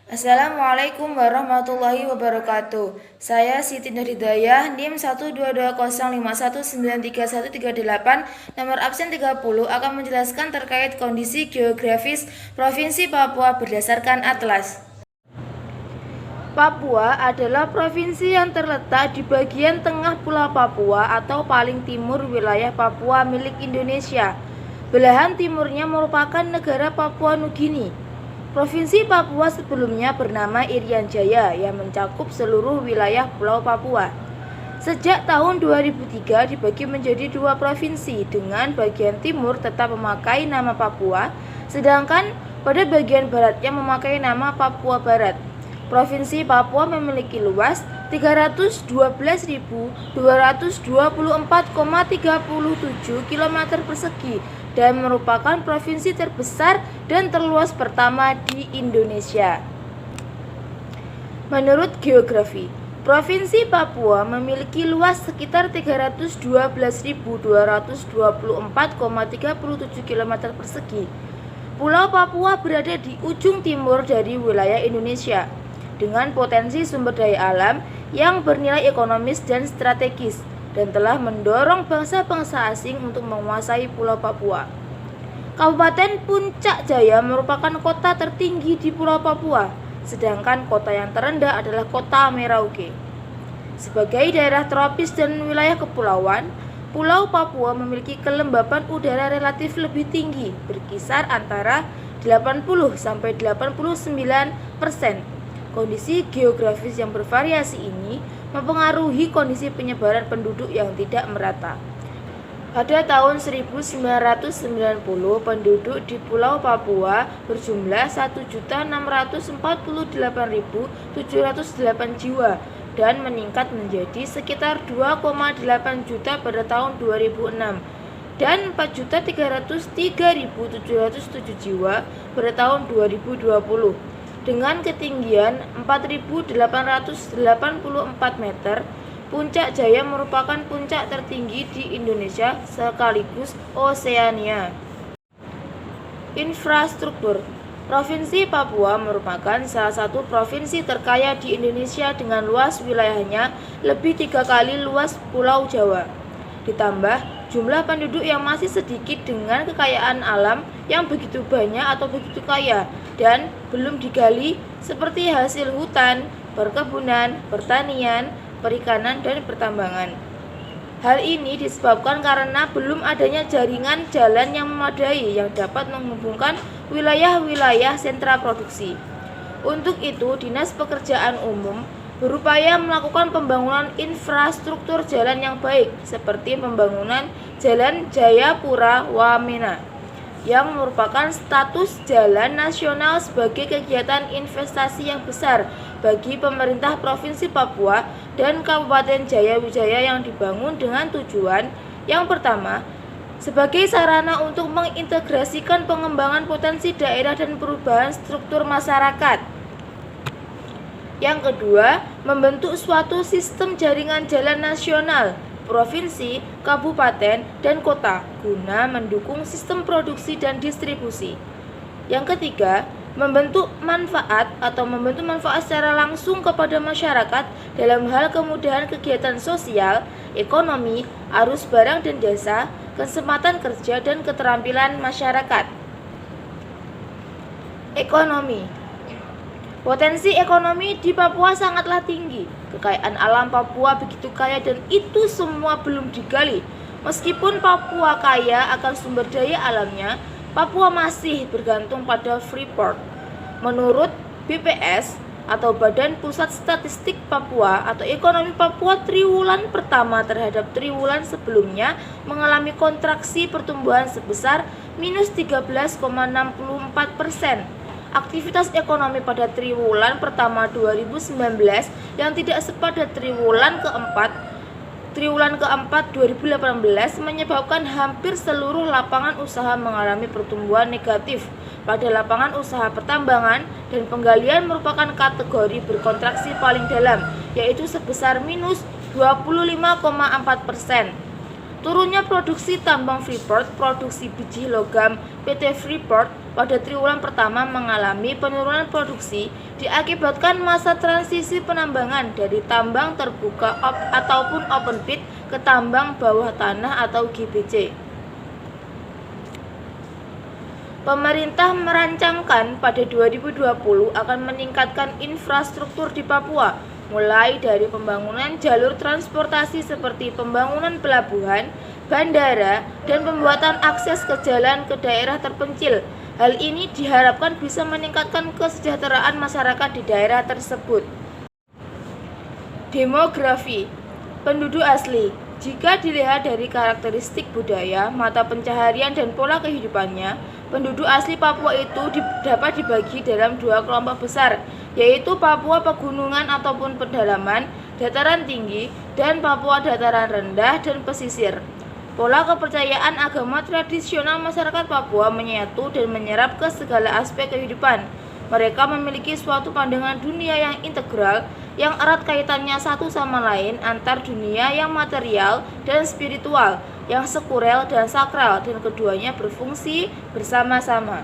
Assalamualaikum warahmatullahi wabarakatuh. Saya Siti Nur Hidayah, NIM 12205193138, nomor absen 30, akan menjelaskan terkait kondisi geografis Provinsi Papua berdasarkan atlas. Papua adalah provinsi yang terletak di bagian tengah Pulau Papua atau paling timur wilayah Papua milik Indonesia. Belahan timurnya merupakan negara Papua Nugini. Provinsi Papua sebelumnya bernama Irian Jaya yang mencakup seluruh wilayah Pulau Papua. Sejak tahun 2003 dibagi menjadi dua provinsi dengan bagian timur tetap memakai nama Papua, sedangkan pada bagian baratnya memakai nama Papua Barat. Provinsi Papua memiliki luas 312.224,37 km persegi dan merupakan provinsi terbesar dan terluas pertama di Indonesia. Menurut geografi, Provinsi Papua memiliki luas sekitar 312.224,37 km persegi. Pulau Papua berada di ujung timur dari wilayah Indonesia, dengan potensi sumber daya alam yang bernilai ekonomis dan strategis, dan telah mendorong bangsa-bangsa asing untuk menguasai Pulau Papua. Kabupaten Puncak Jaya merupakan kota tertinggi di Pulau Papua, sedangkan kota yang terendah adalah kota Merauke. Sebagai daerah tropis dan wilayah kepulauan, Pulau Papua memiliki kelembapan udara relatif lebih tinggi, berkisar antara 80–89%. Kondisi geografis yang bervariasi ini mempengaruhi kondisi penyebaran penduduk yang tidak merata. Pada tahun 1990, penduduk di Pulau Papua berjumlah 1.648.708 jiwa dan meningkat menjadi sekitar 2,8 juta pada tahun 2006 dan 4.303.707 jiwa pada tahun 2020. Dengan ketinggian 4.884 meter, Puncak Jaya merupakan puncak tertinggi di Indonesia sekaligus Oseania. Infrastruktur. Provinsi Papua merupakan salah satu provinsi terkaya di Indonesia dengan luas wilayahnya lebih 3 kali luas Pulau Jawa. Ditambah jumlah penduduk yang masih sedikit dengan kekayaan alam yang begitu banyak atau begitu kaya dan belum digali seperti hasil hutan, perkebunan, pertanian, perikanan, dan pertambangan. Hal ini disebabkan karena belum adanya jaringan jalan yang memadai yang dapat menghubungkan wilayah-wilayah sentra produksi. Untuk itu, Dinas Pekerjaan Umum berupaya melakukan pembangunan infrastruktur jalan yang baik, seperti pembangunan Jalan Jayapura-Wamena, yang merupakan status jalan nasional sebagai kegiatan investasi yang besar bagi pemerintah Provinsi Papua dan Kabupaten Jayawijaya yang dibangun dengan tujuan yang pertama, sebagai sarana untuk mengintegrasikan pengembangan potensi daerah dan perubahan struktur masyarakat. Yang kedua, membentuk suatu sistem jaringan jalan nasional, provinsi, kabupaten, dan kota guna mendukung sistem produksi dan distribusi. Yang ketiga, membentuk manfaat secara langsung kepada masyarakat dalam hal kemudahan kegiatan sosial, ekonomi, arus barang dan jasa, kesempatan kerja, dan keterampilan masyarakat. Ekonomi. Potensi ekonomi di Papua sangatlah tinggi. Kekayaan alam Papua begitu kaya dan itu semua belum digali. Meskipun Papua kaya akan sumber daya alamnya, Papua masih bergantung pada Freeport. Menurut BPS atau Badan Pusat Statistik Papua atau ekonomi Papua triwulan pertama terhadap triwulan sebelumnya mengalami kontraksi pertumbuhan sebesar minus 13,64%. Aktivitas ekonomi pada triwulan pertama 2019 yang tidak sepada triwulan keempat 2018 menyebabkan hampir seluruh lapangan usaha mengalami pertumbuhan negatif. Pada lapangan usaha pertambangan dan penggalian merupakan kategori berkontraksi paling dalam, yaitu sebesar minus 25,4%. Turunnya produksi tambang Freeport, produksi biji logam PT Freeport pada triwulan pertama mengalami penurunan produksi diakibatkan masa transisi penambangan dari tambang terbuka ataupun open pit ke tambang bawah tanah atau GBC. Pemerintah merancangkan pada 2020 akan meningkatkan infrastruktur di Papua, mulai dari pembangunan jalur transportasi seperti pembangunan pelabuhan, bandara, dan pembuatan akses ke jalan ke daerah terpencil. Hal ini diharapkan bisa meningkatkan kesejahteraan masyarakat di daerah tersebut. Demografi penduduk asli. Jika dilihat dari karakteristik budaya, mata pencaharian, dan pola kehidupannya, penduduk asli Papua itu dapat dibagi dalam dua kelompok besar, yaitu Papua pegunungan ataupun pedalaman, dataran tinggi, dan Papua dataran rendah dan pesisir. Pola kepercayaan agama tradisional masyarakat Papua menyatu dan menyerap ke segala aspek kehidupan. Mereka memiliki suatu pandangan dunia yang integral, yang erat kaitannya satu sama lain antar dunia yang material dan spiritual, yang sekuler dan sakral, dan keduanya berfungsi bersama-sama.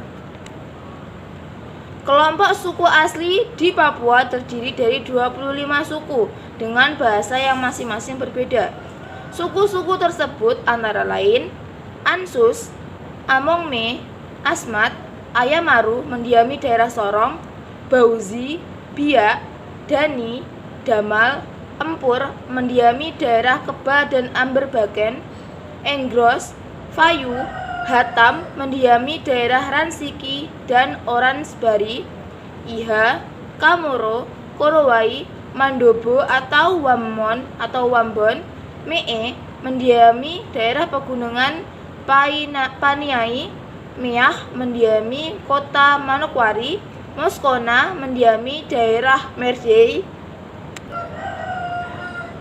Kelompok suku asli di Papua terdiri dari 25 suku dengan bahasa yang masing-masing berbeda. Suku-suku tersebut antara lain Ansus, Amongme, Asmat, Ayamaru mendiami daerah Sorong, Bauzi, Biak, Dani, Damal, Empur mendiami daerah Keba dan Amberbaken, Enggros, Fayu, Hatam mendiami daerah Ransiki dan Oransbari, Iha, Kamoro, Korowai, Mandobo atau Wambon, Mee mendiami daerah pegunungan Paniai, Meah mendiami kota Manokwari, Moskona mendiami daerah Merdei,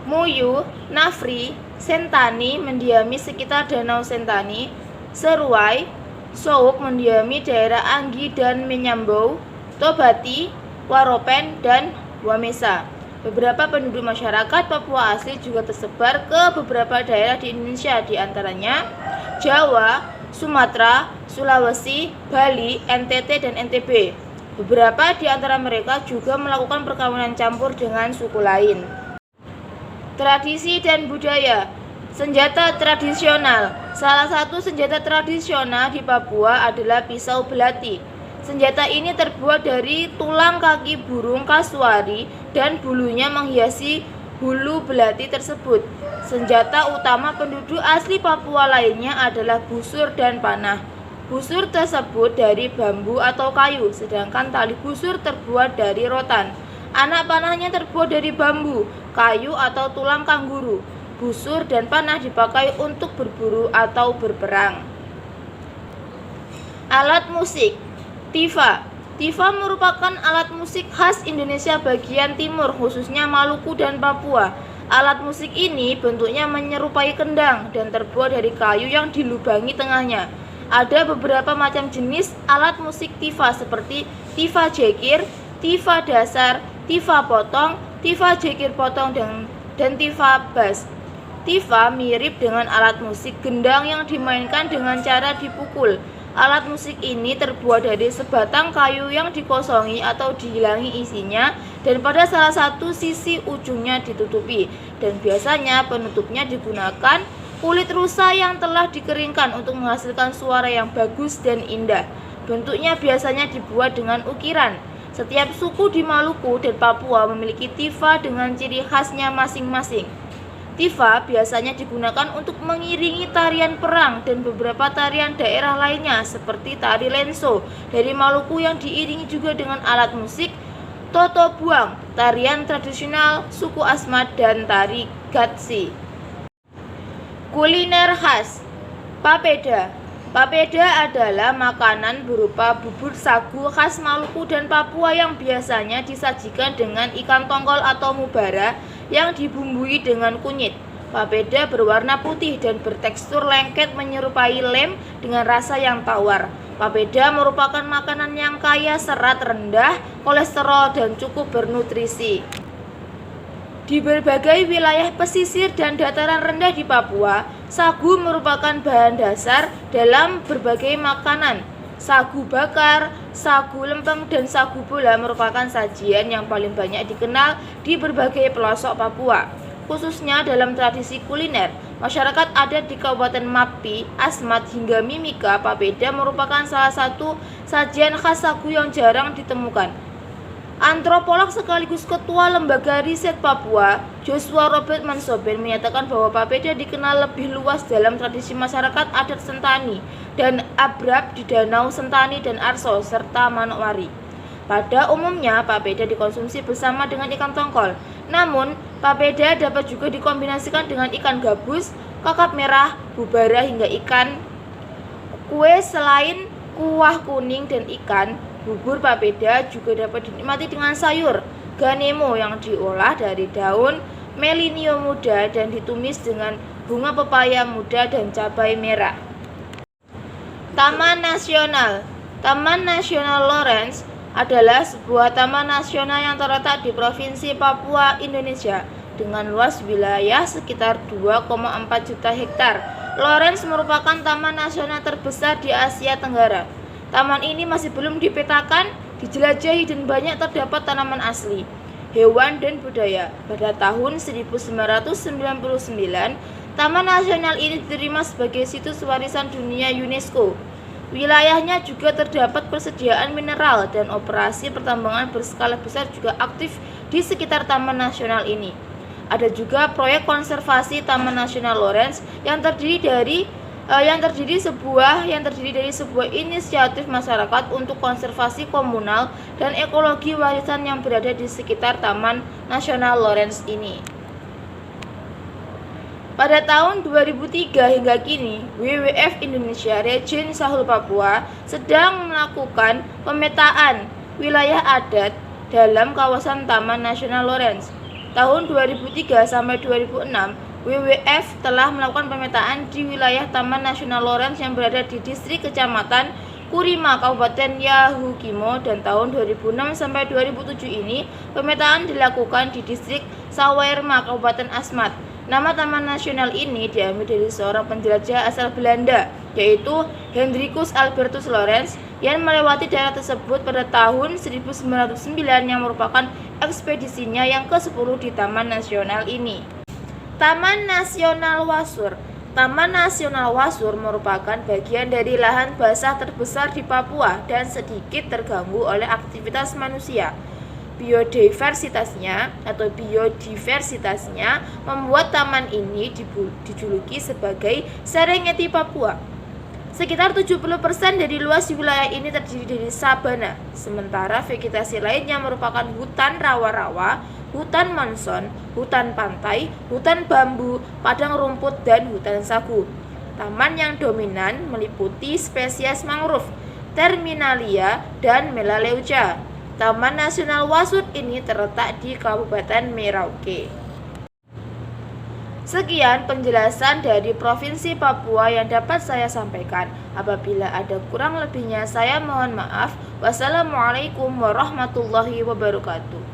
Muyu, Nafri, Sentani mendiami sekitar Danau Sentani, Seruai, Souk mendiami daerah Anggi dan Menyambau, Tobati, Waropen, dan Wamesa. Beberapa penduduk masyarakat Papua asli juga tersebar ke beberapa daerah di Indonesia, di antaranya Jawa, Sumatera, Sulawesi, Bali, NTT, dan NTB. Beberapa di antara mereka juga melakukan perkawinan campur dengan suku lain. Tradisi dan budaya. Senjata tradisional. Salah satu senjata tradisional di Papua adalah pisau belati. Senjata ini terbuat dari tulang kaki burung kasuari dan bulunya menghiasi hulu belati tersebut. Senjata utama penduduk asli Papua lainnya adalah busur dan panah. Busur tersebut dari bambu atau kayu, sedangkan tali busur terbuat dari rotan. Anak panahnya terbuat dari bambu, kayu atau tulang kangguru. Busur dan panah dipakai untuk berburu atau berperang. Alat musik. Tifa. Tifa merupakan alat musik khas Indonesia bagian timur, khususnya Maluku dan Papua. Alat musik ini bentuknya menyerupai kendang dan terbuat dari kayu yang dilubangi tengahnya. Ada beberapa macam jenis alat musik tifa seperti tifa jekir, tifa dasar, tifa potong, tifa jekir potong, dan tifa bass. Tifa mirip dengan alat musik gendang yang dimainkan dengan cara dipukul. Alat musik ini terbuat dari sebatang kayu yang dikosongi atau dihilangi isinya dan pada salah satu sisi ujungnya ditutupi, dan biasanya penutupnya digunakan kulit rusa yang telah dikeringkan untuk menghasilkan suara yang bagus dan indah. Bentuknya biasanya dibuat dengan ukiran. Setiap suku di Maluku dan Papua memiliki tifa dengan ciri khasnya masing-masing. Tifa biasanya digunakan untuk mengiringi tarian perang dan beberapa tarian daerah lainnya seperti tari lenso dari Maluku yang diiringi juga dengan alat musik toto buang, tarian tradisional suku Asmat, dan tari gatsi. Kuliner khas. Papeda. Papeda adalah makanan berupa bubur sagu khas Maluku dan Papua yang biasanya disajikan dengan ikan tongkol atau mubara yang dibumbui dengan kunyit. Papeda berwarna putih dan bertekstur lengket menyerupai lem dengan rasa yang tawar. Papeda merupakan makanan yang kaya serat rendah, kolesterol, dan cukup bernutrisi. Di berbagai wilayah pesisir dan dataran rendah di Papua, Sagu merupakan bahan dasar dalam berbagai makanan. Sagu bakar, sagu lempeng, dan sagu bola merupakan sajian yang paling banyak dikenal di berbagai pelosok Papua. Khususnya dalam tradisi kuliner, masyarakat adat di Kabupaten Mapi, Asmat, hingga Mimika, papeda merupakan salah satu sajian khas sagu yang jarang ditemukan. Antropolog sekaligus ketua Lembaga Riset Papua, Joshua Robert Mansoben, menyatakan bahwa papeda dikenal lebih luas dalam tradisi masyarakat adat Sentani dan Abrab di Danau Sentani dan Arso, serta Manokwari. Pada umumnya, papeda dikonsumsi bersama dengan ikan tongkol. Namun, papeda dapat juga dikombinasikan dengan ikan gabus, kakap merah, bubara, hingga ikan kue. Selain kuah kuning dan ikan, bubur papeda juga dapat dinikmati dengan sayur ganemo yang diolah dari daun melinio muda dan ditumis dengan bunga pepaya muda dan cabai merah. Taman Nasional Lawrence adalah sebuah taman nasional yang terletak di Provinsi Papua, Indonesia, dengan luas wilayah sekitar 2,4 juta hektar. Lawrence merupakan taman nasional terbesar di Asia Tenggara. Taman ini masih belum dipetakan, dijelajahi, dan banyak terdapat tanaman asli, hewan, dan budaya. Pada tahun 1999, Taman Nasional ini diterima sebagai situs warisan dunia UNESCO. Wilayahnya juga terdapat persediaan mineral dan operasi pertambangan berskala besar juga aktif di sekitar Taman Nasional ini. Ada juga proyek konservasi Taman Nasional Lawrence yang terdiri dari sebuah inisiatif masyarakat untuk konservasi komunal dan ekologi warisan yang berada di sekitar Taman Nasional Lawrence ini. Pada tahun 2003 hingga kini, WWF Indonesia Region Sahul Papua sedang melakukan pemetaan wilayah adat dalam kawasan Taman Nasional Lawrence. Tahun 2003 sampai 2006, WWF telah melakukan pemetaan di wilayah Taman Nasional Lawrence yang berada di distrik Kecamatan Kurima, Kabupaten Yahukimo, dan tahun 2006 sampai 2007 ini pemetaan dilakukan di distrik Sawerma, Kabupaten Asmat. Nama Taman Nasional ini diambil dari seorang penjelajah asal Belanda, yaitu Hendrikus Albertus Lawrence, yang melewati daerah tersebut pada tahun 1909 yang merupakan ekspedisinya yang ke-10 di Taman Nasional ini. Taman Nasional Wasur merupakan bagian dari lahan basah terbesar di Papua dan sedikit terganggu oleh aktivitas manusia. Biodiversitasnya membuat taman ini dijuluki sebagai Serengeti Papua. Sekitar 70% dari luas wilayah ini terdiri dari sabana, sementara vegetasi lainnya merupakan hutan rawa-rawa, hutan monson, hutan pantai, hutan bambu, padang rumput, dan hutan sagu. Taman yang dominan meliputi spesies mangrove, Terminalia, dan Melaleuca. Taman Nasional Wasud ini terletak di Kabupaten Merauke. Sekian penjelasan dari Provinsi Papua yang dapat saya sampaikan. Apabila ada kurang lebihnya, saya mohon maaf. Wassalamualaikum warahmatullahi wabarakatuh.